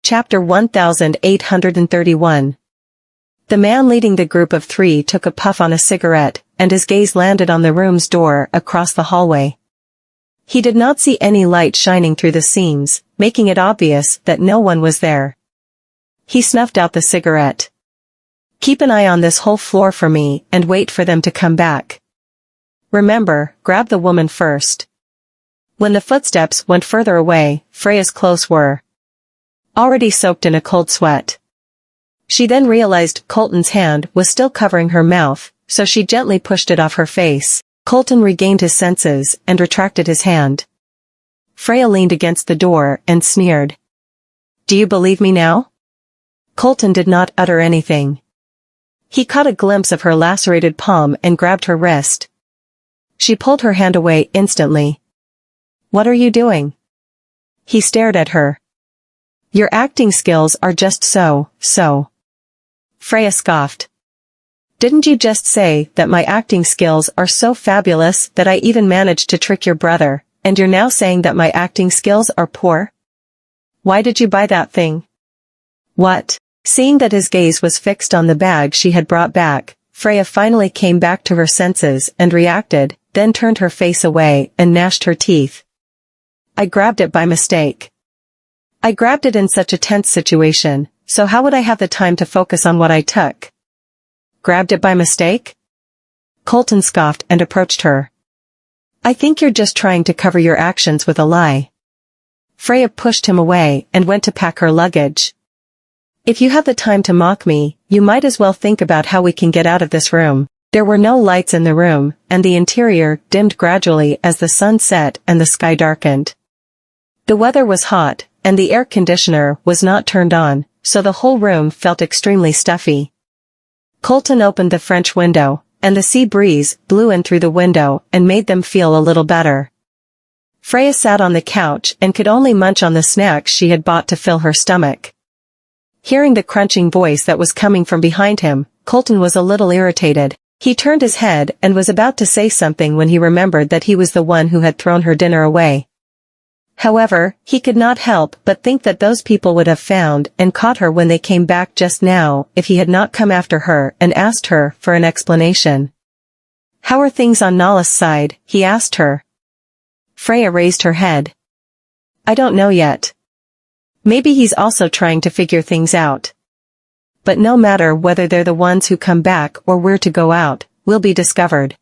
Chapter 1831. The man leading the group of three took a puff on a cigarette, and his gaze landed on the room's door across the hallway. He did not see any light shining through the seams, making it obvious that no one was there. He snuffed out the cigarette. "Keep an eye on this whole floor for me and wait for them to come back. Remember, grab the woman first." When the footsteps went further away, Freya's clothes were already soaked in a cold sweat. She then realized Colton's hand was still covering her mouth, so she gently pushed it off her face. Colton regained his senses and retracted his hand. Freya leaned against the door and sneered. "Do you believe me now?" Colton did not utter anything. He caught a glimpse of her lacerated palm and grabbed her wrist. She pulled her hand away instantly. "What are you doing?" He stared at her. "Your acting skills are just so. Freya scoffed. "Didn't you just say that my acting skills are so fabulous that I even managed to trick your brother, and you're now saying that my acting skills are poor? Why did you buy that thing?" "What?" Seeing that his gaze was fixed on the bag she had brought back, Freya finally came back to her senses and reacted, then turned her face away and gnashed her teeth. "I grabbed it by mistake. I grabbed it in such a tense situation, so how would I have the time to focus on what I took?" "Grabbed it by mistake?" Colton scoffed and approached her. "I think you're just trying to cover your actions with a lie." Freya pushed him away and went to pack her luggage. "If you have the time to mock me, you might as well think about how we can get out of this room." There were no lights in the room, and the interior dimmed gradually as the sun set and the sky darkened. The weather was hot, and the air conditioner was not turned on, so the whole room felt extremely stuffy. Colton opened the French window, and the sea breeze blew in through the window and made them feel a little better. Freya sat on the couch and could only munch on the snacks she had bought to fill her stomach. Hearing the crunching voice that was coming from behind him, Colton was a little irritated. He turned his head and was about to say something when he remembered that he was the one who had thrown her dinner away. However, he could not help but think that those people would have found and caught her when they came back just now if he had not come after her and asked her for an explanation. "How are things on Nala's side?" he asked her. Freya raised her head. "I don't know yet. Maybe he's also trying to figure things out. But no matter whether they're the ones who come back or we're to go out, we'll be discovered."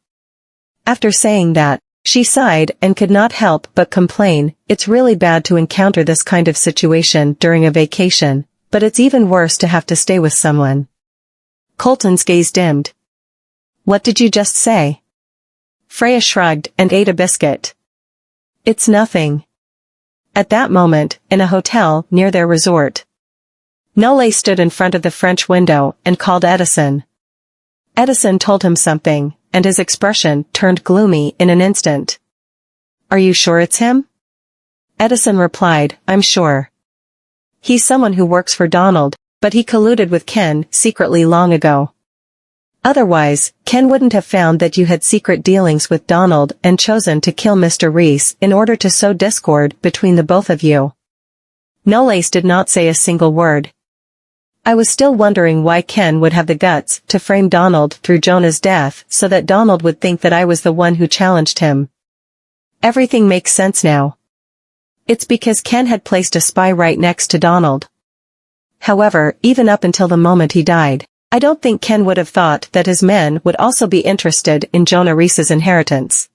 After saying that, she sighed and could not help but complain, "It's really bad to encounter this kind of situation during a vacation, but it's even worse to have to stay with someone." Colton's gaze dimmed. "What did you just say?" Freya shrugged and ate a biscuit. "It's nothing." At that moment, in a hotel near their resort, Nole stood in front of the French window and called Edison. Edison told him something, and his expression turned gloomy in an instant. "Are you sure it's him?" Edison replied, "I'm sure. He's someone who works for Donald, but he colluded with Ken secretly long ago. Otherwise, Ken wouldn't have found that you had secret dealings with Donald and chosen to kill Mr. Reese in order to sow discord between the both of you." Knowles did not say a single word. "I was still wondering why Ken would have the guts to frame Donald through Jonah's death so that Donald would think that I was the one who challenged him. Everything makes sense now. It's because Ken had placed a spy right next to Donald. However, even up until the moment he died, I don't think Ken would have thought that his men would also be interested in Jonah Reese's inheritance.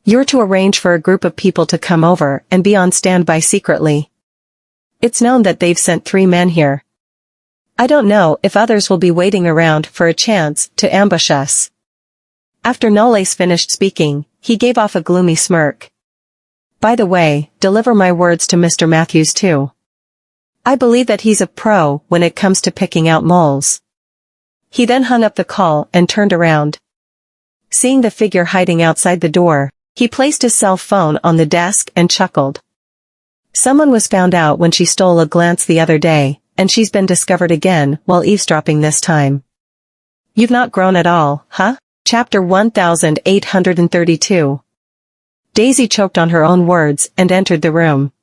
You're to arrange for a group of people to come over and be on standby secretly. It's known that they've sent 3 men here. I don't know if others will be waiting around for a chance to ambush us." After Knowles finished speaking, he gave off a gloomy smirk. "By the way, deliver my words to Mr. Matthews too. I believe that he's a pro when it comes to picking out moles." He then hung up the call and turned around. Seeing the figure hiding outside the door, he placed his cell phone on the desk and chuckled. "Someone was found out when she stole a glance the other day, and she's been discovered again while eavesdropping this time. You've not grown at all, huh?" Chapter 1832. Daisy choked on her own words and entered the room.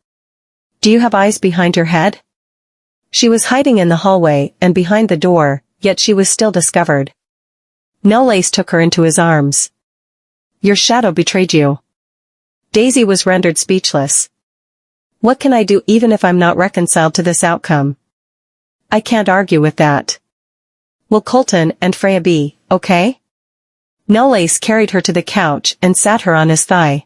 "Do you have eyes behind your head?" She was hiding in the hallway and behind the door, yet she was still discovered. Nolace took her into his arms. Your shadow betrayed you. Daisy was rendered speechless. What can I do even if I'm not reconciled to this outcome? I can't argue with that. Will Colton and Freya be okay? Nolace carried her to the couch and sat her on his thigh.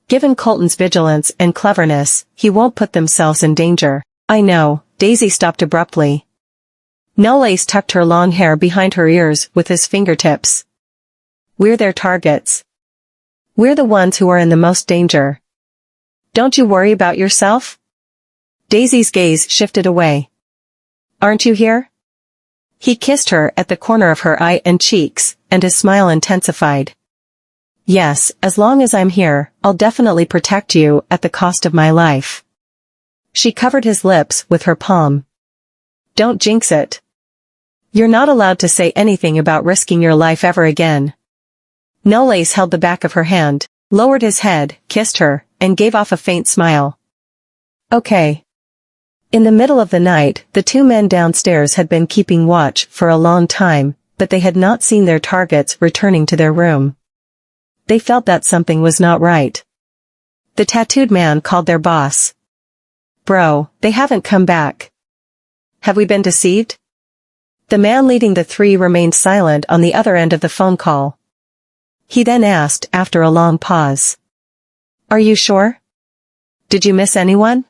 Given Colton's vigilance and cleverness, he won't put themselves in danger. I know. Daisy stopped abruptly. Nolace tucked her long hair behind her ears with his fingertips. We're their targets. We're the ones who are in the most danger. Don't you worry about yourself? Daisy's gaze shifted away. Aren't you here? He kissed her at the corner of her eye and cheeks, and his smile intensified. Yes, as long as I'm here, I'll definitely protect you at the cost of my life. She covered his lips with her palm. Don't jinx it. You're not allowed to say anything about risking your life ever again. Nolace held the back of her hand, lowered his head, kissed her, and gave off a faint smile. Okay. In the middle of the night, the two men downstairs had been keeping watch for a long time, but they had not seen their targets returning to their room. They felt that something was not right. The tattooed man called their boss. Bro, they haven't come back. Have we been deceived? The man leading the three remained silent on the other end of the phone call. He then asked after a long pause. Are you sure? Did you miss anyone?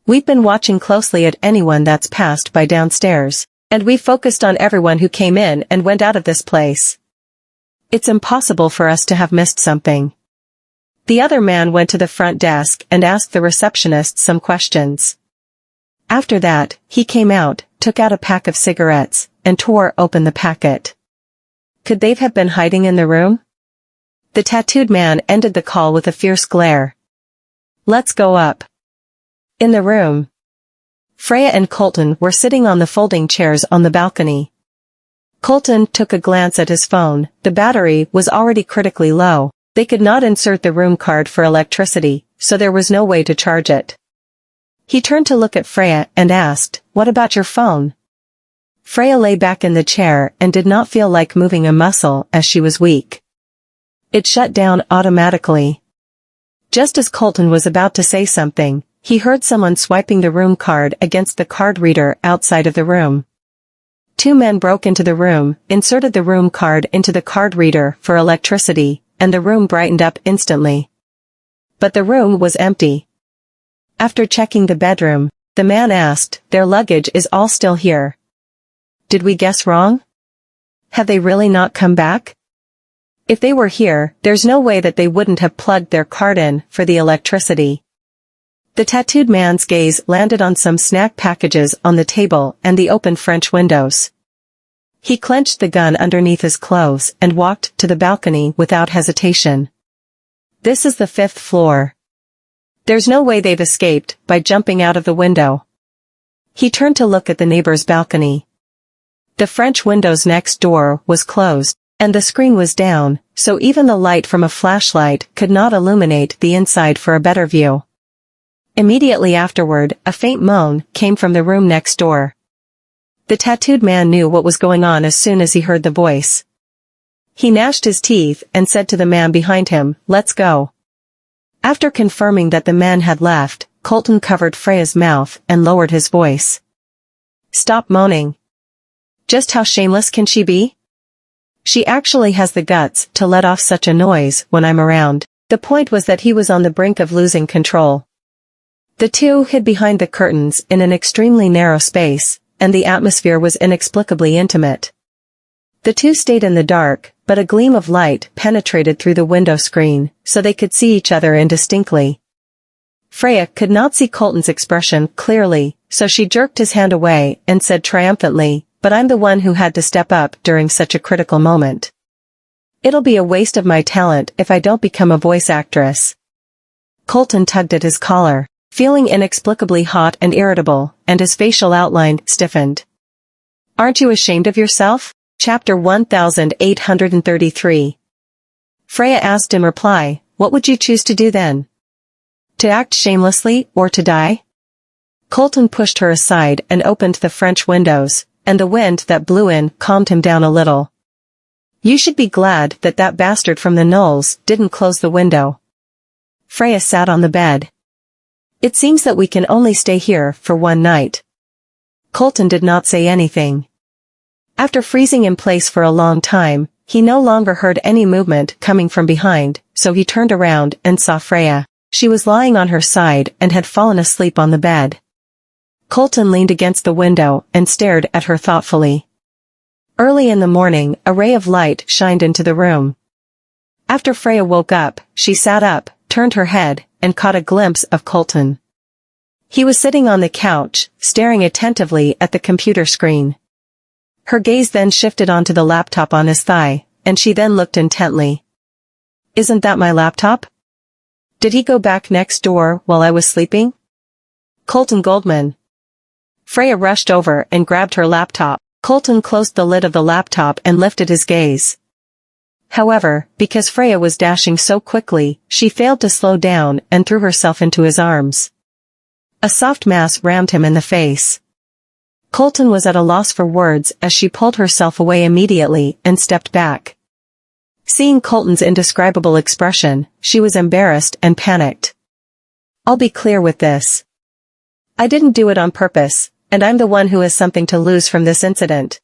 We've been watching closely at anyone that's passed by downstairs, and we focused on everyone who came in and went out of this place. It's impossible for us to have missed something. The other man went to the front desk and asked the receptionist some questions. After that, he came out, took out a pack of cigarettes, and tore open the packet. Could they have been hiding in the room? The tattooed man ended the call with a fierce glare. Let's go up. In the room, Freya and Colton were sitting on the folding chairs on the balcony. Colton took a glance at his phone. The battery was already critically low. They could not insert the room card for electricity, so there was no way to charge it. He turned to look at Freya and asked, What about your phone? Freya lay back in the chair and did not feel like moving a muscle as she was weak. It shut down automatically. Just as Colton was about to say something, he heard someone swiping the room card against the card reader outside of the room. Two men broke into the room, inserted the room card into the card reader for electricity, and the room brightened up instantly. But the room was empty. After checking the bedroom, the man asked, Their luggage is all still here. Did we guess wrong? Have they really not come back? If they were here, there's no way that they wouldn't have plugged their card in for the electricity. The tattooed man's gaze landed on some snack packages on the table and the open French windows. He clenched the gun underneath his clothes and walked to the balcony without hesitation. This is the 5th floor. There's no way they've escaped by jumping out of the window. He turned to look at the neighbor's balcony. The French window's next door was closed, and the screen was down, so even the light from a flashlight could not illuminate the inside for a better view. Immediately afterward, a faint moan came from the room next door. The tattooed man knew what was going on as soon as he heard the voice. He gnashed his teeth and said to the man behind him, Let's go. After confirming that the man had left, Colton covered Freya's mouth and lowered his voice. Stop moaning. Just how shameless can she be? She actually has the guts to let off such a noise when I'm around. The point was that he was on the brink of losing control. The two hid behind the curtains in an extremely narrow space, and the atmosphere was inexplicably intimate. The two stayed in the dark, but a gleam of light penetrated through the window screen, so they could see each other indistinctly. Freya could not see Colton's expression clearly, so she jerked his hand away and said triumphantly, But I'm the one who had to step up during such a critical moment. It'll be a waste of my talent if I don't become a voice actress. Colton tugged at his collar, feeling inexplicably hot and irritable, and his facial outline stiffened. Aren't you ashamed of yourself? Chapter 1833. Freya asked in reply, What would you choose to do then? To act shamelessly or to die? Colton pushed her aside and opened the French windows, and the wind that blew in calmed him down a little. You should be glad that that bastard from the Knolls didn't close the window. Freya sat on the bed. It seems that we can only stay here for one night. Colton did not say anything. After freezing in place for a long time, he no longer heard any movement coming from behind, so he turned around and saw Freya. She was lying on her side and had fallen asleep on the bed. Colton leaned against the window and stared at her thoughtfully. Early in the morning, a ray of light shined into the room. After Freya woke up, she sat up, turned her head, and caught a glimpse of Colton. He was sitting on the couch, staring attentively at the computer screen. Her gaze then shifted onto the laptop on his thigh, and she then looked intently. Isn't that my laptop? Did he go back next door while I was sleeping? Colton Goldman. Freya rushed over and grabbed her laptop. Colton closed the lid of the laptop and lifted his gaze. However, because Freya was dashing so quickly, she failed to slow down and threw herself into his arms. A soft mass rammed him in the face. Colton was at a loss for words as she pulled herself away immediately and stepped back. Seeing Colton's indescribable expression, she was embarrassed and panicked. I'll be clear with this. I didn't do it on purpose, and I'm the one who has something to lose from this incident.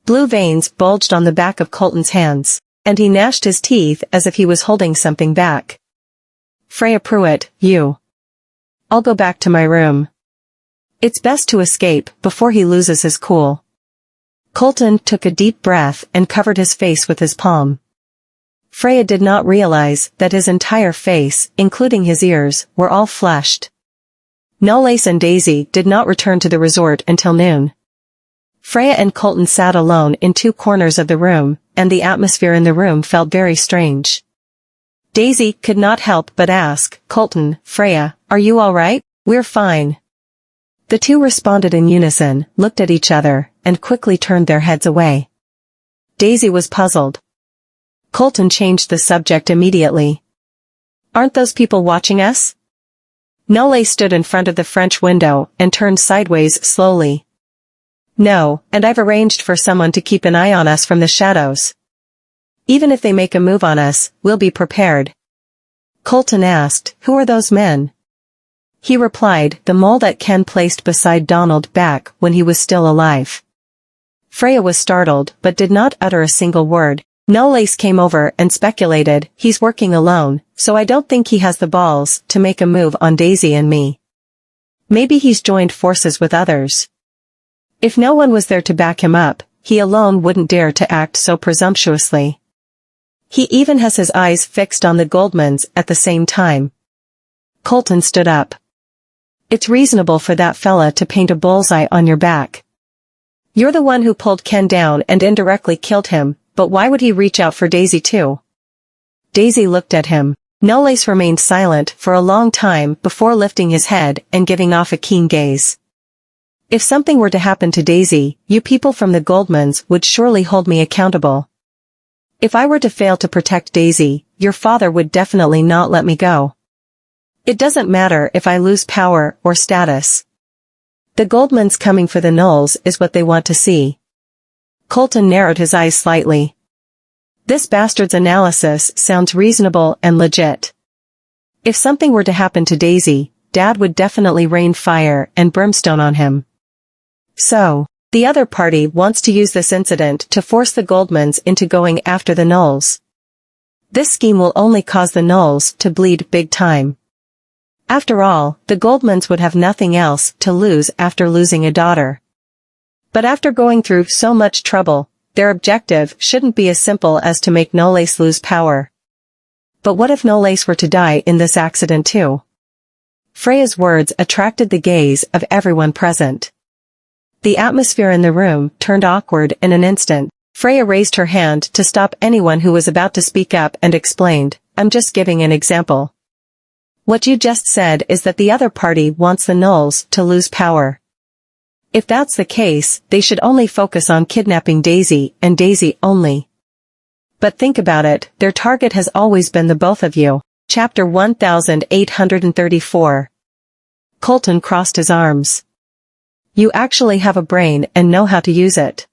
Blue veins bulged on the back of Colton's hands, and he gnashed his teeth as if he was holding something back. Freya Pruitt, you. I'll go back to my room. It's best to escape before he loses his cool. Colton took a deep breath and covered his face with his palm. Freya did not realize that his entire face, including his ears, were all flushed. Knowles and Daisy did not return to the resort until noon. Freya and Colton sat alone in two corners of the room, and the atmosphere in the room felt very strange. Daisy could not help but ask, Colton, Freya, are you all right? We're fine. The two responded in unison, looked at each other, and quickly turned their heads away. Daisy was puzzled. Colton changed the subject immediately. Aren't those people watching us? Knowles stood in front of the French window and turned sideways slowly. No, and I've arranged for someone to keep an eye on us from the shadows. Even if they make a move on us, we'll be prepared. Colton asked, who are those men? He replied, the mole that Ken placed beside Donald back when he was still alive. Freya was startled but did not utter a single word. Knowles came over and speculated, he's working alone, so I don't think he has the balls to make a move on Daisy and me. Maybe he's joined forces with others. If no one was there to back him up, he alone wouldn't dare to act so presumptuously. He even has his eyes fixed on the Goldmans at the same time. Colton stood up. It's reasonable for that fella to paint a bullseye on your back. You're the one who pulled Ken down and indirectly killed him, but why would he reach out for Daisy too? Daisy looked at him. Knowles remained silent for a long time before lifting his head and giving off a keen gaze. If something were to happen to Daisy, you people from the Goldmans would surely hold me accountable. If I were to fail to protect Daisy, your father would definitely not let me go. It doesn't matter if I lose power or status. The Goldmans coming for the Knolls is what they want to see. Colton narrowed his eyes slightly. This bastard's analysis sounds reasonable and legit. If something were to happen to Daisy, Dad would definitely rain fire and brimstone on him. So, the other party wants to use this incident to force the Goldmans into going after the Knolls. This scheme will only cause the Knolls to bleed big time. After all, the Goldmans would have nothing else to lose after losing a daughter. But after going through so much trouble, their objective shouldn't be as simple as to make Knowles lose power. But what if Knowles were to die in this accident too? Freya's words attracted the gaze of everyone present. The atmosphere in the room turned awkward in an instant. Freya raised her hand to stop anyone who was about to speak up and explained, I'm just giving an example. What you just said is that the other party wants the Knolls to lose power. If that's the case, they should only focus on kidnapping Daisy and Daisy only. But think about it, their target has always been the both of you. Chapter 1834. Colton crossed his arms. You actually have a brain and know how to use it.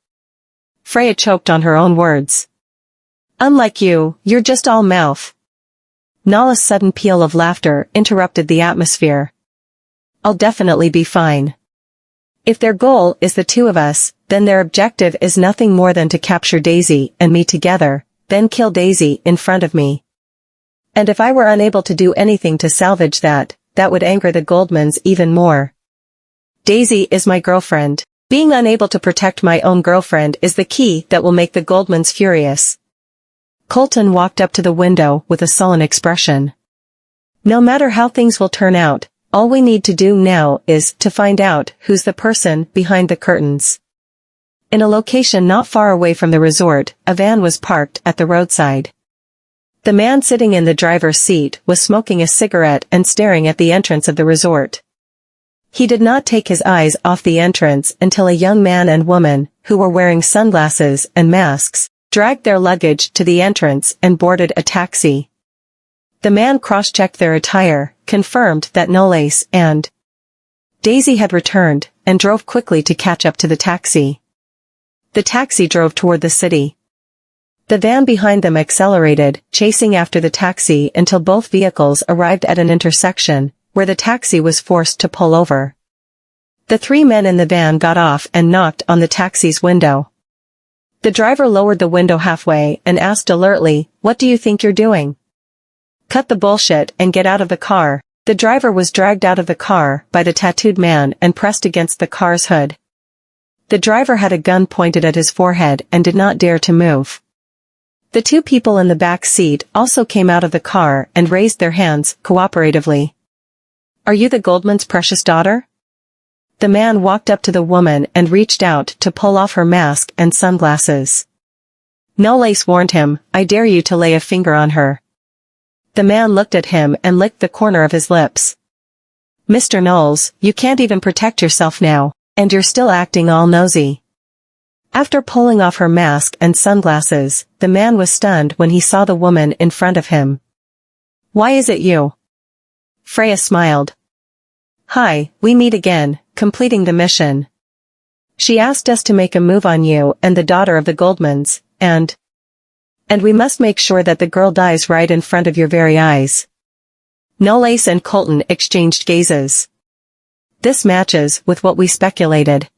Freya choked on her own words. Unlike you, you're just all mouth. Nala's sudden peal of laughter interrupted the atmosphere. I'll definitely be fine. If their goal is the two of us, then their objective is nothing more than to capture Daisy and me together, then kill Daisy in front of me. And if I were unable to do anything to salvage that, that would anger the Goldmans even more. Daisy is my girlfriend. Being unable to protect my own girlfriend is the key that will make the Goldmans furious. Colton walked up to the window with a sullen expression. No matter how things will turn out, all we need to do now is to find out who's the person behind the curtains. In a location not far away from the resort, a van was parked at the roadside. The man sitting in the driver's seat was smoking a cigarette and staring at the entrance of the resort. He did not take his eyes off the entrance until a young man and woman, who were wearing sunglasses and masks, dragged their luggage to the entrance and boarded a taxi. The man cross-checked their attire, confirmed that Nolace and Daisy had returned, and drove quickly to catch up to the taxi. The taxi drove toward the city. The van behind them accelerated, chasing after the taxi until both vehicles arrived at an intersection, where the taxi was forced to pull over. The three men in the van got off and knocked on the taxi's window. The driver lowered the window halfway and asked alertly, "What do you think you're doing? Cut the bullshit and get out of the car." The driver was dragged out of the car by the tattooed man and pressed against the car's hood. The driver had a gun pointed at his forehead and did not dare to move. The two people in the back seat also came out of the car and raised their hands cooperatively. "Are you the Goldman's precious daughter?" The man walked up to the woman and reached out to pull off her mask and sunglasses. Nolace warned him, "I dare you to lay a finger on her." The man looked at him and licked the corner of his lips. "Mr. Knowles, you can't even protect yourself now, and you're still acting all nosy." After pulling off her mask and sunglasses, the man was stunned when he saw the woman in front of him. "Why is it you?" Freya smiled. "Hi, we meet again, completing the mission. She asked us to make a move on you and the daughter of the Goldmans, and we must make sure that the girl dies right in front of your very eyes." Nolace and Colton exchanged gazes. This matches with what we speculated.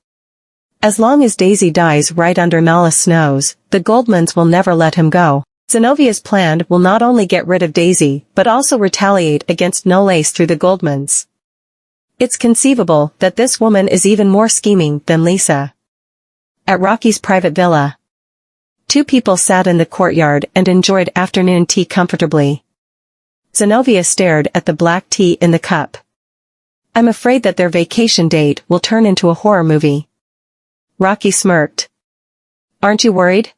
As long as Daisy dies right under Nala's nose, the Goldmans will never let him go. Zenovia's plan will not only get rid of Daisy, but also retaliate against Nolace through the Goldmans. It's conceivable that this woman is even more scheming than Lisa. At Rocky's private villa, two people sat in the courtyard and enjoyed afternoon tea comfortably. Zenovia stared at the black tea in the cup. "I'm afraid that their vacation date will turn into a horror movie." Rocky smirked. "Aren't you worried?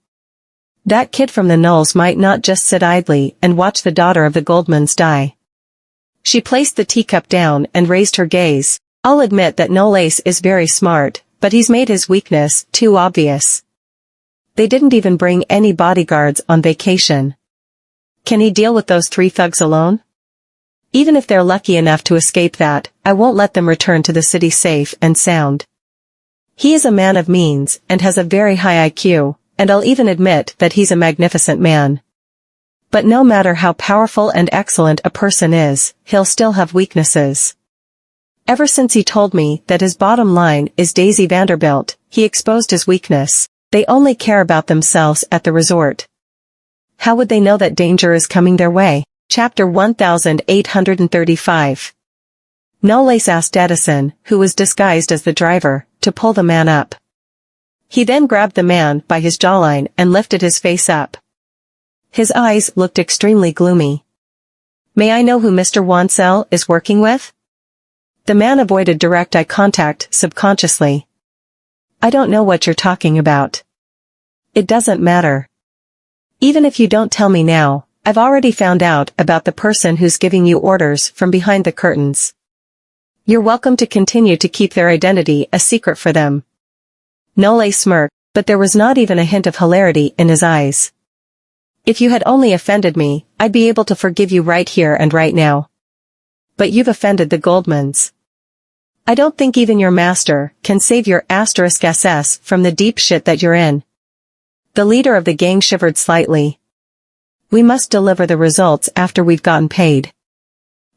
That kid from the Knolls might not just sit idly and watch the daughter of the Goldmans die." She placed the teacup down and raised her gaze. "I'll admit that Nolace is very smart, but he's made his weakness too obvious. They didn't even bring any bodyguards on vacation. Can he deal with those three thugs alone? Even if they're lucky enough to escape that, I won't let them return to the city safe and sound. He is a man of means and has a very high IQ, and I'll even admit that he's a magnificent man. But no matter how powerful and excellent a person is, he'll still have weaknesses. Ever since he told me that his bottom line is Daisy Vanderbilt, he exposed his weakness. They only care about themselves at the resort. How would they know that danger is coming their way?" Chapter 1835. Nolace asked Edison, who was disguised as the driver, to pull the man up. He then grabbed the man by his jawline and lifted his face up. His eyes looked extremely gloomy. "May I know who Mr. Wansell is working with?" The man avoided direct eye contact subconsciously. "I don't know what you're talking about." "It doesn't matter. Even if you don't tell me now, I've already found out about the person who's giving you orders from behind the curtains. You're welcome to continue to keep their identity a secret for them." Nolace smirked, but there was not even a hint of hilarity in his eyes. "If you had only offended me, I'd be able to forgive you right here and right now. But you've offended the Goldmans. I don't think even your master can save your *SS from the deep shit that you're in. The leader of the gang shivered slightly. We must deliver the results after we've gotten paid.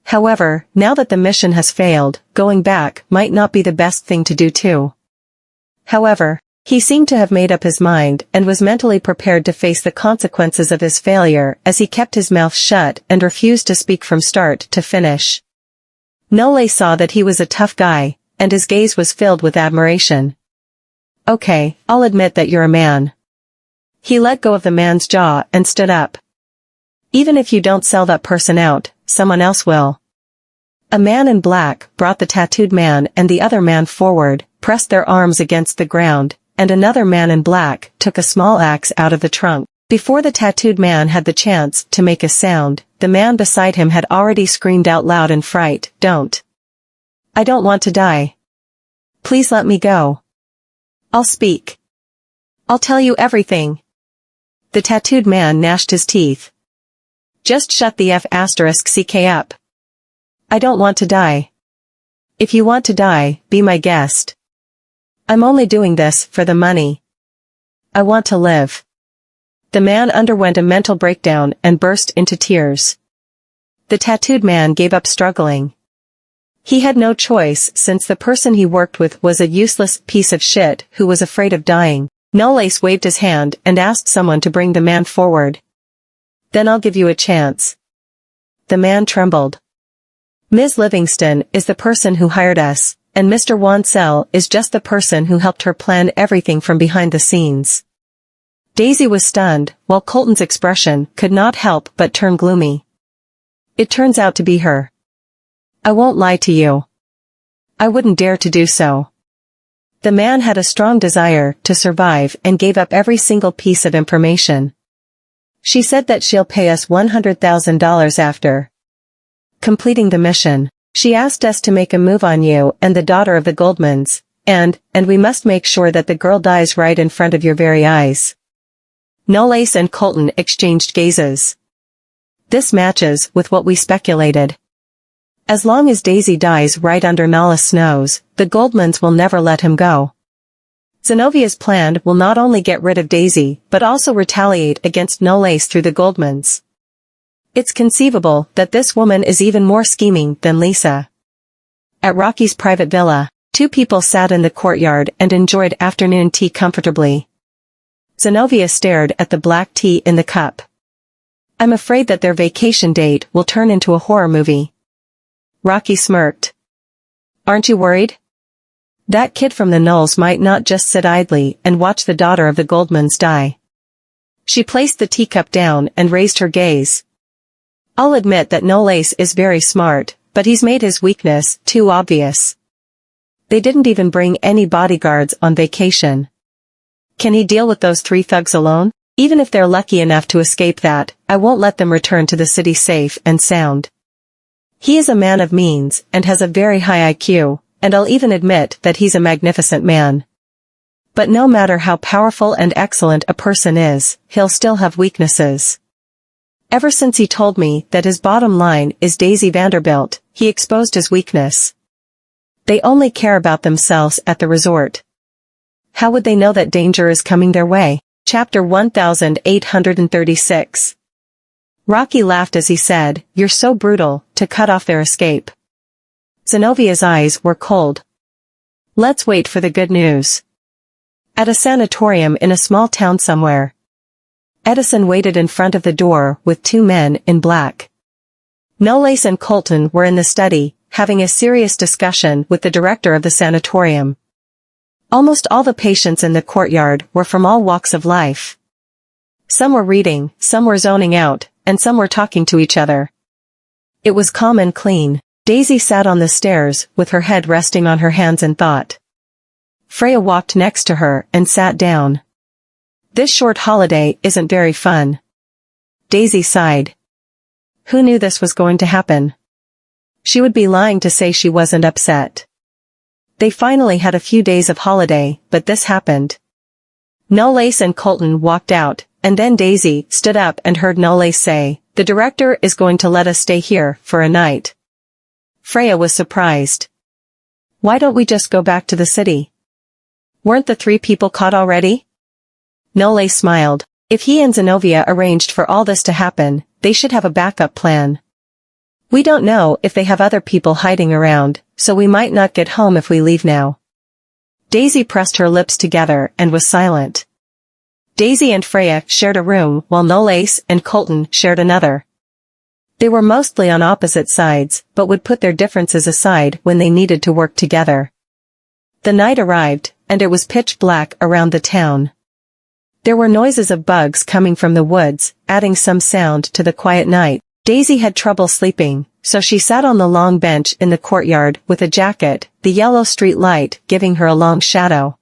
However, now that the mission has failed, going back might not be the best thing to do too. However, he seemed to have made up his mind and was mentally prepared to face the consequences of his failure as he kept his mouth shut and refused to speak from start to finish. Nole saw that he was a tough guy, and his gaze was filled with admiration. Okay, I'll admit that you're a man. He let go of the man's jaw and stood up. Even if you don't sell that person out, someone else will. A man in black brought the tattooed man and the other man forward, pressed their arms against the ground, and another man in black took a small axe out of the trunk. Before the tattooed man had the chance to make a sound, the man beside him had already screamed out loud in fright, "Don't! I don't want to die. Please let me go. I'll speak. I'll tell you everything." The tattooed man gnashed his teeth. Just shut the *CK up. I don't want to die. If you want to die, be my guest. I'm only doing this for the money. I want to live. The man underwent a mental breakdown and burst into tears. The tattooed man gave up struggling. He had no choice since the person he worked with was a useless piece of shit who was afraid of dying. Nolace waved his hand and asked someone to bring the man forward. Then I'll give you a chance. The man trembled. Ms. Livingston is the person who hired us, and Mr. Wansell is just the person who helped her plan everything from behind the scenes. Daisy was stunned, while Colton's expression could not help but turn gloomy. It turns out to be her. I won't lie to you. I wouldn't dare to do so. The man had a strong desire to survive and gave up every single piece of information. She said that she'll pay us $100,000 after completing the mission. She asked us to make a move on you and the daughter of the Goldmans, and we must make sure that the girl dies right in front of your very eyes. Nolace and Colton exchanged gazes. This matches with what we speculated. As long as Daisy dies right under Nolace's nose, the Goldmans will never let him go. Zenovia's plan will not only get rid of Daisy but also retaliate against Nolace through the Goldmans. It's conceivable that this woman is even more scheming than Lisa. At Rocky's private villa, two people sat in the courtyard and enjoyed afternoon tea comfortably. Zenovia stared at the black tea in the cup. I'm afraid that their vacation date will turn into a horror movie. Rocky smirked. Aren't you worried? That kid from the Knolls might not just sit idly and watch the daughter of the Goldmans die. She placed the teacup down and raised her gaze. I'll admit that Nolace is very smart, but he's made his weakness too obvious. They didn't even bring any bodyguards on vacation. Can he deal with those 3 thugs alone? Even if they're lucky enough to escape that, I won't let them return to the city safe and sound. He is a man of means and has a very high IQ, and I'll even admit that he's a magnificent man. But no matter how powerful and excellent a person is, he'll still have weaknesses. Ever since he told me that his bottom line is Daisy Vanderbilt, he exposed his weakness. They only care about themselves at the resort. How would they know that danger is coming their way? Chapter 1836. Rocky laughed as he said, "You're so brutal, to cut off their escape." Zenovia's eyes were cold. Let's wait for the good news. At a sanatorium in a small town somewhere. Edison waited in front of the door with 2 men in black. Nolace and Colton were in the study, having a serious discussion with the director of the sanatorium. Almost all the patients in the courtyard were from all walks of life. Some were reading, some were zoning out, and some were talking to each other. It was calm and clean. Daisy sat on the stairs with her head resting on her hands in thought. Freya walked next to her and sat down. This short holiday isn't very fun. Daisy sighed. Who knew this was going to happen? She would be lying to say she wasn't upset. They finally had a few days of holiday, but this happened. Nolace and Colton walked out, and then Daisy stood up and heard Nolace say, "The director is going to let us stay here for a night." Freya was surprised. Why don't we just go back to the city? Weren't the 3 people caught already? Nole smiled. If he and Zenovia arranged for all this to happen, they should have a backup plan. We don't know if they have other people hiding around, so we might not get home if we leave now. Daisy pressed her lips together and was silent. Daisy and Freya shared a room while Nolace and Colton shared another. They were mostly on opposite sides, but would put their differences aside when they needed to work together. The night arrived, and it was pitch black around the town. There were noises of bugs coming from the woods, adding some sound to the quiet night. Daisy had trouble sleeping, so she sat on the long bench in the courtyard with a jacket, the yellow street light giving her a long shadow.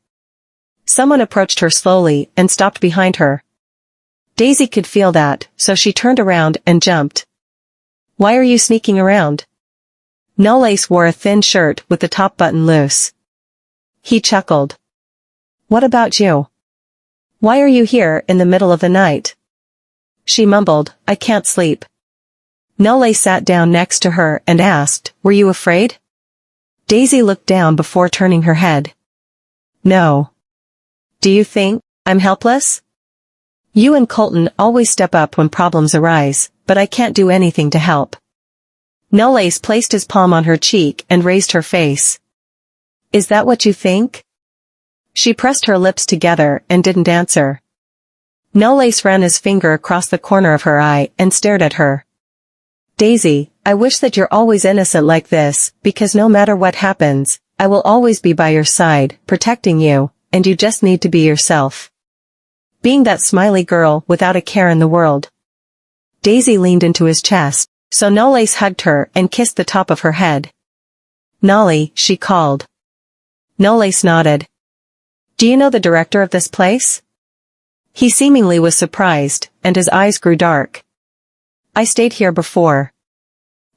Someone approached her slowly and stopped behind her. Daisy could feel that, so she turned around and jumped. Why are you sneaking around? Nolace wore a thin shirt with the top button loose. He chuckled. What about you? Why are you here in the middle of the night? She mumbled, I can't sleep. Nole sat down next to her and asked, were you afraid? Daisy looked down before turning her head. No. Do you think I'm helpless? You and Colton always step up when problems arise, but I can't do anything to help. Nolace placed his palm on her cheek and raised her face. Is that what you think? She pressed her lips together and didn't answer. Nolace ran his finger across the corner of her eye and stared at her. Daisy, I wish that you're always innocent like this, because no matter what happens, I will always be by your side, protecting you, and you just need to be yourself. Being that smiley girl without a care in the world. Daisy leaned into his chest, so Nolace hugged her and kissed the top of her head. Nolly, she called. Nolace nodded. Do you know the director of this place? He seemingly was surprised, and his eyes grew dark. I stayed here before.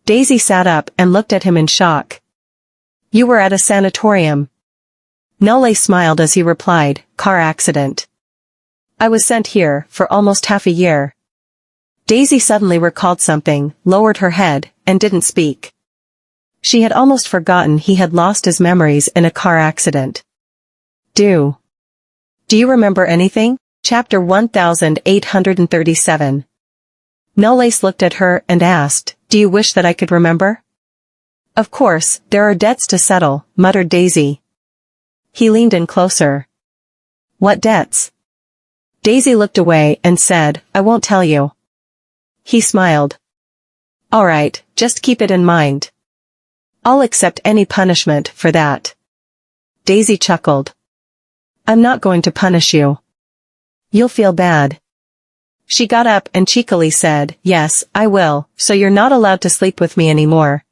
Daisy sat up and looked at him in shock. You were at a sanatorium. Nole smiled as he replied, car accident. I was sent here for almost half a year. Daisy suddenly recalled something, lowered her head, and didn't speak. She had almost forgotten he had lost his memories in a car accident. Do you remember anything? Chapter 1837. Nolace looked at her and asked, do you wish that I could remember? Of course, there are debts to settle, muttered Daisy. He leaned in closer. What debts? Daisy looked away and said, I won't tell you. He smiled. All right, just keep it in mind. I'll accept any punishment for that. Daisy chuckled. I'm not going to punish you. You'll feel bad. She got up and cheekily said, yes, I will, so you're not allowed to sleep with me anymore.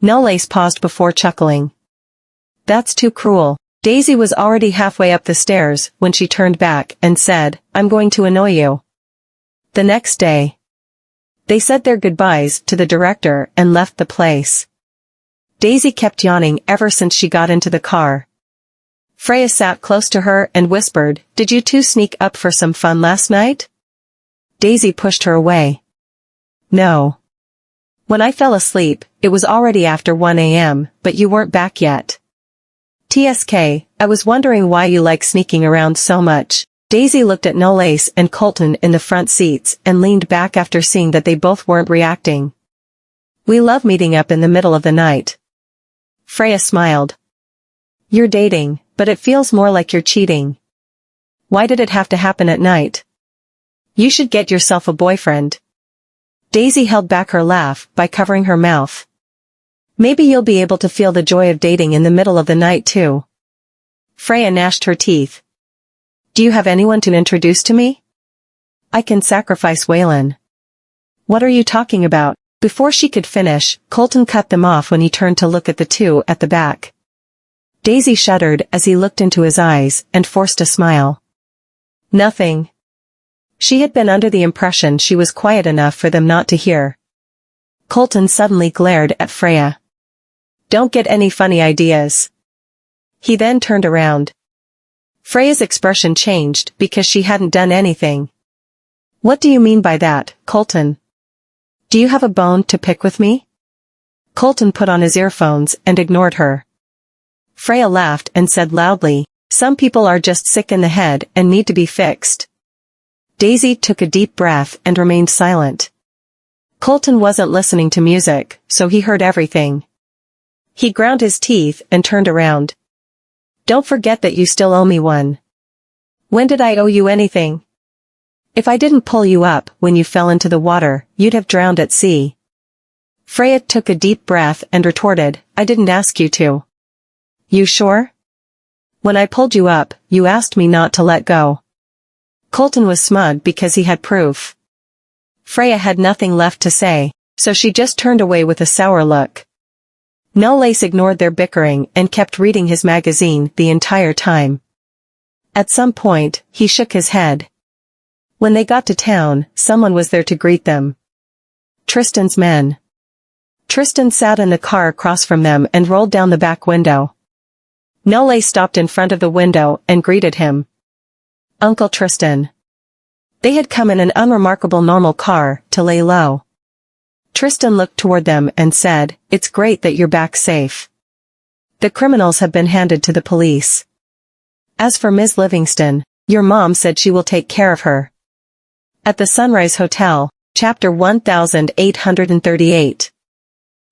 Nolace paused before chuckling. That's too cruel. Daisy was already halfway up the stairs when she turned back and said, I'm going to annoy you. The next day, they said their goodbyes to the director and left the place. Daisy kept yawning ever since she got into the car. Freya sat close to her and whispered, did you two sneak up for some fun last night? Daisy pushed her away. No. When I fell asleep, it was already after 1 a.m., but you weren't back yet. TSK, I was wondering why you like sneaking around so much. Daisy looked at Nolace and Colton in the front seats and leaned back after seeing that they both weren't reacting. We love meeting up in the middle of the night. Freya smiled. You're dating, but it feels more like you're cheating. Why did it have to happen at night? You should get yourself a boyfriend. Daisy held back her laugh by covering her mouth. Maybe you'll be able to feel the joy of dating in the middle of the night too. Freya gnashed her teeth. Do you have anyone to introduce to me? I can sacrifice Waylon. What are you talking about? Before she could finish, Colton cut them off when he turned to look at the two at the back. Daisy shuddered as he looked into his eyes and forced a smile. Nothing. She had been under the impression she was quiet enough for them not to hear. Colton suddenly glared at Freya. Don't get any funny ideas. He then turned around. Freya's expression changed because she hadn't done anything. What do you mean by that, Colton? Do you have a bone to pick with me? Colton put on his earphones and ignored her. Freya laughed and said loudly, "Some people are just sick in the head and need to be fixed." Daisy took a deep breath and remained silent. Colton wasn't listening to music, so he heard everything. He ground his teeth and turned around. "Don't forget that you still owe me one." "When did I owe you anything?" "If I didn't pull you up when you fell into the water, you'd have drowned at sea." Freya took a deep breath and retorted, "I didn't ask you to." "You sure? When I pulled you up, you asked me not to let go." Colton was smug because he had proof. Freya had nothing left to say, so she just turned away with a sour look. Knowles ignored their bickering and kept reading his magazine the entire time. At some point, he shook his head. When they got to town, someone was there to greet them. Tristan's men. Tristan sat in the car across from them and rolled down the back window. Knowles stopped in front of the window and greeted him. "Uncle Tristan." They had come in an unremarkable normal car to lay low. Tristan looked toward them and said, "It's great that you're back safe. The criminals have been handed to the police. As for Ms. Livingston, your mom said she will take care of her." At the Sunrise Hotel, Chapter 1838.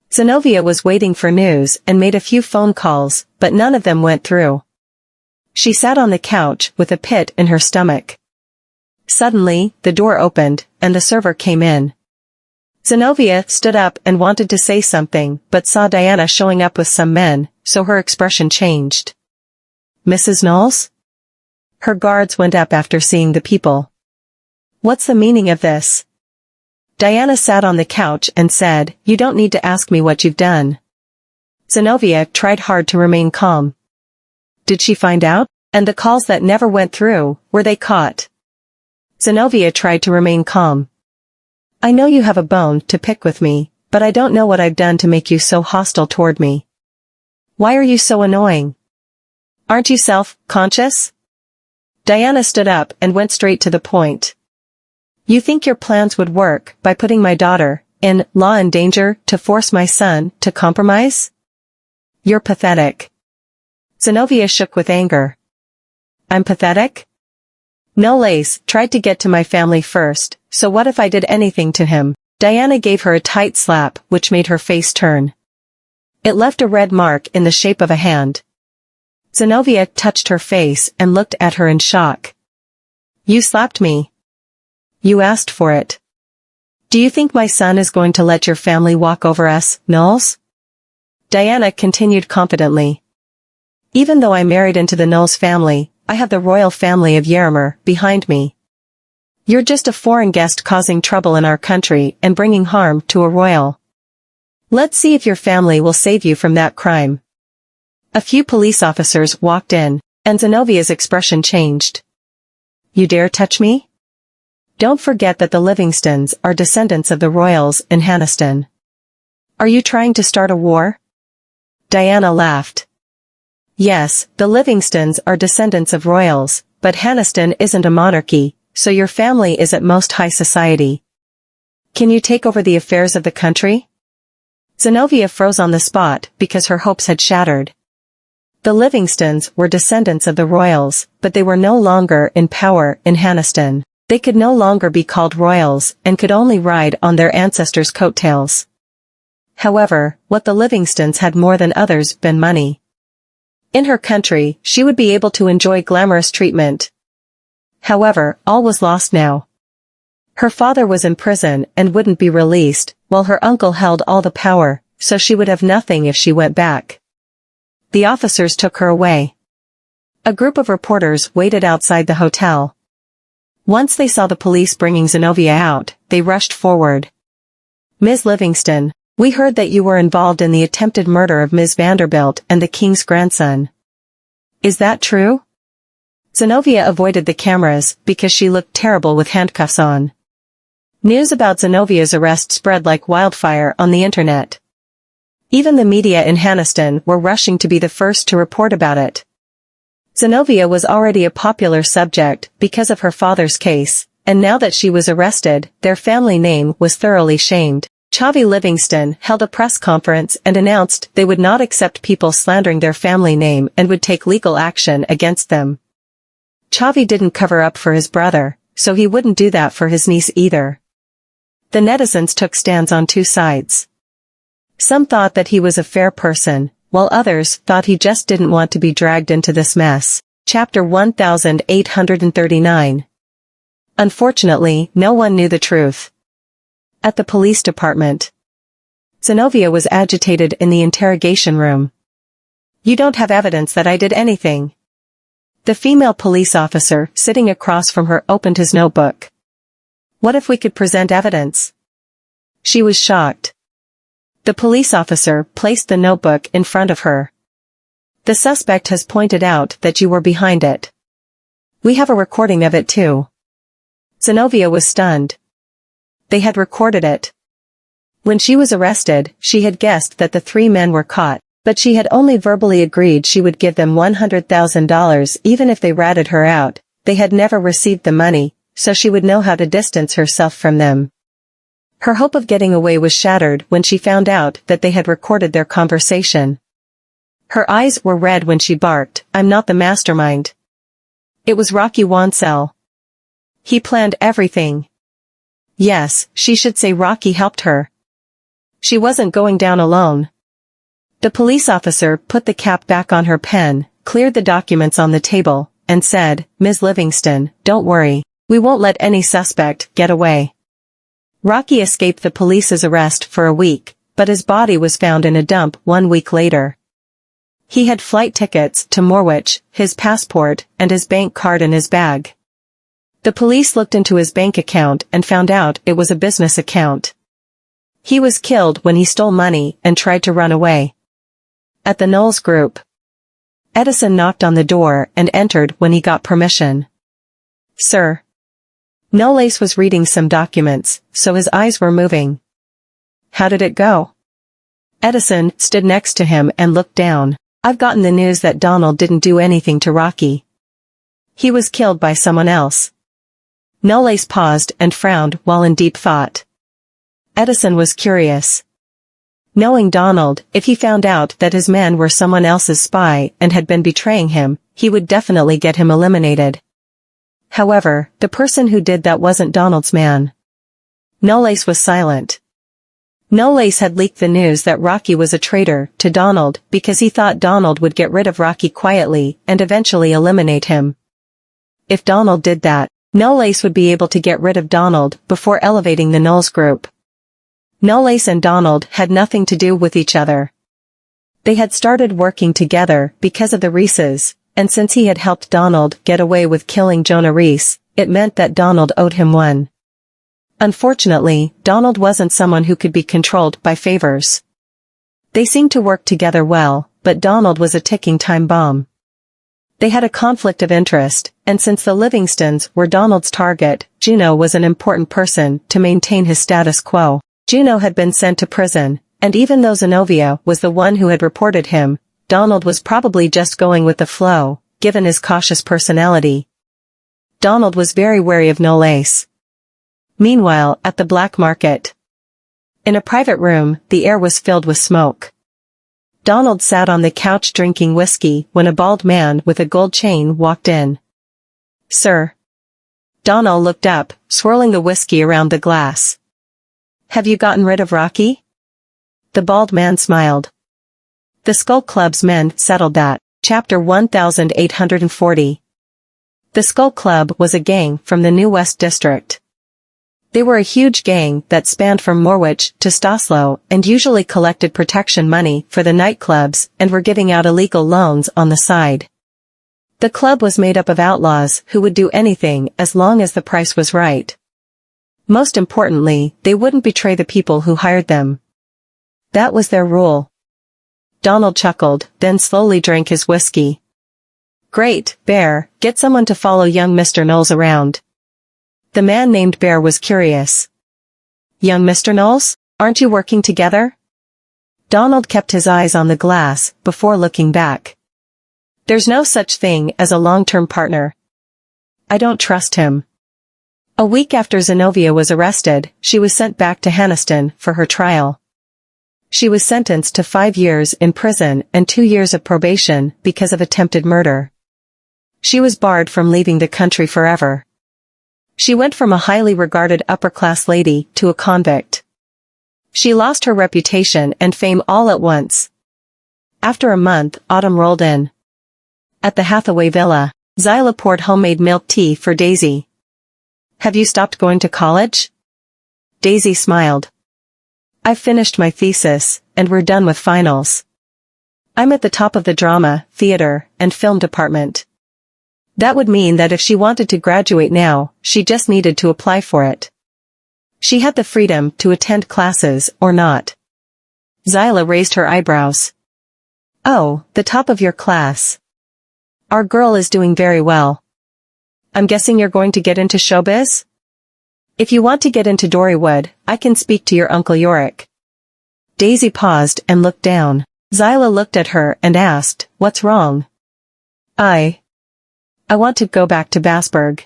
Zenovia was waiting for news and made a few phone calls, but none of them went through. She sat on the couch with a pit in her stomach. Suddenly, the door opened, and the server came in. Zenovia stood up and wanted to say something, but saw Diana showing up with some men, so her expression changed. "Mrs. Knowles?" Her guards went up after seeing the people. "What's the meaning of this?" Diana sat on the couch and said, "You don't need to ask me what you've done." Zenovia tried hard to remain calm. "Did she find out? And the calls that never went through, were they caught?" Zenovia tried to remain calm. "I know you have a bone to pick with me, but I don't know what I've done to make you so hostile toward me. Why are you so annoying? Aren't you self-conscious?" Diana stood up and went straight to the point. "You think your plans would work by putting my daughter in law and danger to force my son to compromise? You're pathetic." Zenovia shook with anger. "I'm pathetic? Knowles tried to get to my family first, so what if I did anything to him?" Diana gave her a tight slap which made her face turn. It left a red mark in the shape of a hand. Zenovia touched her face and looked at her in shock. "You slapped me. You asked for it. Do you think my son is going to let your family walk over us, Knowles?" Diana continued confidently. "Even though I married into the Knowles family, I have the royal family of Yarrimer behind me. You're just a foreign guest causing trouble in our country and bringing harm to a royal. Let's see if your family will save you from that crime." A few police officers walked in, and Zenovia's expression changed. "You dare touch me? Don't forget that the Livingstons are descendants of the royals in Hanniston. Are you trying to start a war?" Diana laughed. "Yes, the Livingstons are descendants of royals, but Hanniston isn't a monarchy, so your family is at most high society. Can you take over the affairs of the country?" Zenovia froze on the spot because her hopes had shattered. The Livingstons were descendants of the royals, but they were no longer in power in Hanniston. They could no longer be called royals and could only ride on their ancestors' coattails. However, what the Livingstons had more than others been money. In her country, she would be able to enjoy glamorous treatment. However, all was lost now. Her father was in prison and wouldn't be released, while her uncle held all the power, so she would have nothing if she went back. The officers took her away. A group of reporters waited outside the hotel. Once they saw the police bringing Zenovia out, they rushed forward. "Ms. Livingston, we heard that you were involved in the attempted murder of Ms. Vanderbilt and the king's grandson. Is that true?" Zenovia avoided the cameras because she looked terrible with handcuffs on. News about Zenovia's arrest spread like wildfire on the internet. Even the media in Hanniston were rushing to be the first to report about it. Zenovia was already a popular subject because of her father's case, and now that she was arrested, their family name was thoroughly shamed. Chavi Livingston held a press conference and announced they would not accept people slandering their family name and would take legal action against them. Chavi didn't cover up for his brother, so he wouldn't do that for his niece either. The netizens took stands on two sides. Some thought that he was a fair person, while others thought he just didn't want to be dragged into this mess. Chapter 1839. Unfortunately, no one knew the truth. At the police department, Zenovia was agitated in the interrogation room. "You don't have evidence that I did anything." The female police officer sitting across from her opened his notebook. "What if we could present evidence?" She was shocked. The police officer placed the notebook in front of her. "The suspect has pointed out that you were behind it. We have a recording of it too." Zenovia was stunned. They had recorded it. When she was arrested, she had guessed that the three men were caught, but she had only verbally agreed she would give them $100,000 even if they ratted her out. They had never received the money, so she would know how to distance herself from them. Her hope of getting away was shattered when she found out that they had recorded their conversation. Her eyes were red when she barked, "I'm not the mastermind." It was Rocky Wansell. He planned everything. Yes, she should say Rocky helped her. She wasn't going down alone. The police officer put the cap back on her pen, cleared the documents on the table, and said, "Ms. Livingston, don't worry. We won't let any suspect get away." Rocky escaped the police's arrest for a week, but his body was found in a dump 1 week later. He had flight tickets to Norwich, his passport, and his bank card in his bag. The police looked into his bank account and found out it was a business account. He was killed when he stole money and tried to run away. At the Knowles Group, Edison knocked on the door and entered when he got permission. "Sir." Knowles was reading some documents, so his eyes were moving. "How did it go?" Edison stood next to him and looked down. "I've gotten the news that Donald didn't do anything to Rocky. He was killed by someone else." Knowles paused and frowned while in deep thought. Edison was curious. Knowing Donald, if he found out that his men were someone else's spy and had been betraying him, he would definitely get him eliminated. However, the person who did that wasn't Donald's man. Knowles was silent. Knowles had leaked the news that Rocky was a traitor to Donald because he thought Donald would get rid of Rocky quietly and eventually eliminate him. If Donald did that, Knowles would be able to get rid of Donald before elevating the Knowles Group. Knowles and Donald had nothing to do with each other. They had started working together because of the Reeses, and since he had helped Donald get away with killing Jonah Reese, it meant that Donald owed him one. Unfortunately, Donald wasn't someone who could be controlled by favors. They seemed to work together well, but Donald was a ticking time bomb. They had a conflict of interest, and since the Livingstons were Donald's target, Juno was an important person to maintain his status quo. Juno had been sent to prison, and even though Zenovia was the one who had reported him, Donald was probably just going with the flow, given his cautious personality. Donald was very wary of Knowles. Meanwhile, at the black market, in a private room, the air was filled with smoke. Donald sat on the couch drinking whiskey when a bald man with a gold chain walked in. "Sir." Donald looked up, swirling the whiskey around the glass. "Have you gotten rid of Rocky?" The bald man smiled. The Skull Club's men settled that. Chapter 1840. The Skull Club was a gang from the New West District. They were a huge gang that spanned from Norwich to Staslow and usually collected protection money for the nightclubs and were giving out illegal loans on the side. The club was made up of outlaws who would do anything as long as the price was right. Most importantly, they wouldn't betray the people who hired them. That was their rule. Donald chuckled, then slowly drank his whiskey. "Great, Bear, get someone to follow young Mr. Knowles around." The man named Bear was curious. "Young Mr. Knowles? Aren't you working together?" Donald kept his eyes on the glass before looking back. "There's no such thing as a long-term partner. I don't trust him." A week after Zenovia was arrested, she was sent back to Hanniston for her trial. She was sentenced to 5 years in prison and 2 years of probation because of attempted murder. She was barred from leaving the country forever. She went from a highly regarded upper-class lady to a convict. She lost her reputation and fame all at once. After a month, autumn rolled in. At the Hathaway villa, Zyla poured homemade milk tea for Daisy. "Have you stopped going to college?" Daisy smiled. "I've finished my thesis, and we're done with finals. I'm at the top of the drama, theater, and film department." That would mean that if she wanted to graduate now, she just needed to apply for it. She had the freedom to attend classes or not. Zyla raised her eyebrows. "Oh, the top of your class. Our girl is doing very well. I'm guessing you're going to get into showbiz? If you want to get into Dorywood, I can speak to your Uncle Yorick." Daisy paused and looked down. Zyla looked at her and asked, "What's wrong?" I want to go back to Bassburg."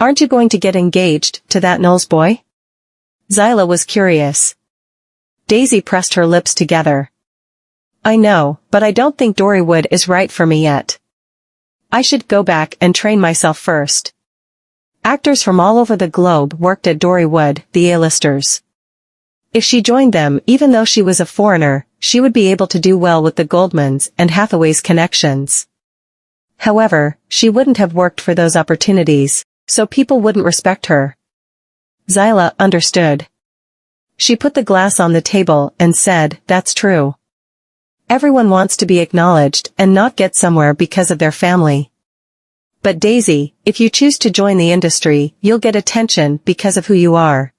"Aren't you going to get engaged to that Knowles boy?" Zyla was curious. Daisy pressed her lips together. "I know, but I don't think Dorywood is right for me yet. I should go back and train myself first." Actors from all over the globe worked at Dorywood, the A-listers. If she joined them, even though she was a foreigner, she would be able to do well with the Goldmans and Hathaway's connections. However, she wouldn't have worked for those opportunities, so people wouldn't respect her. Zyla understood. She put the glass on the table and said, "That's true. Everyone wants to be acknowledged and not get somewhere because of their family. But Daisy, if you choose to join the industry, you'll get attention because of who you are.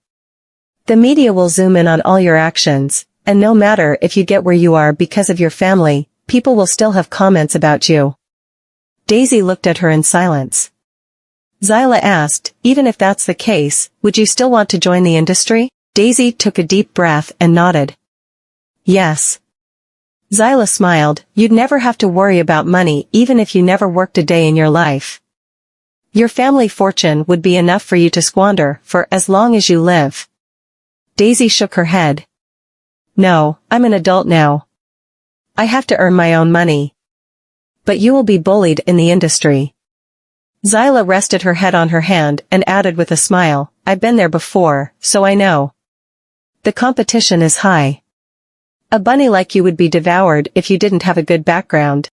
The media will zoom in on all your actions, and no matter if you get where you are because of your family, people will still have comments about you." Daisy looked at her in silence. Zyla asked, "Even if that's the case, would you still want to join the industry?" Daisy took a deep breath and nodded. "Yes." Zyla smiled. "You'd never have to worry about money even if you never worked a day in your life. Your family fortune would be enough for you to squander for as long as you live." Daisy shook her head. "No, I'm an adult now. I have to earn my own money. But you will be bullied in the industry." Zyla rested her head on her hand and added with a smile, "I've been there before, so I know. The competition is high. A bunny like you would be devoured if you didn't have a good background."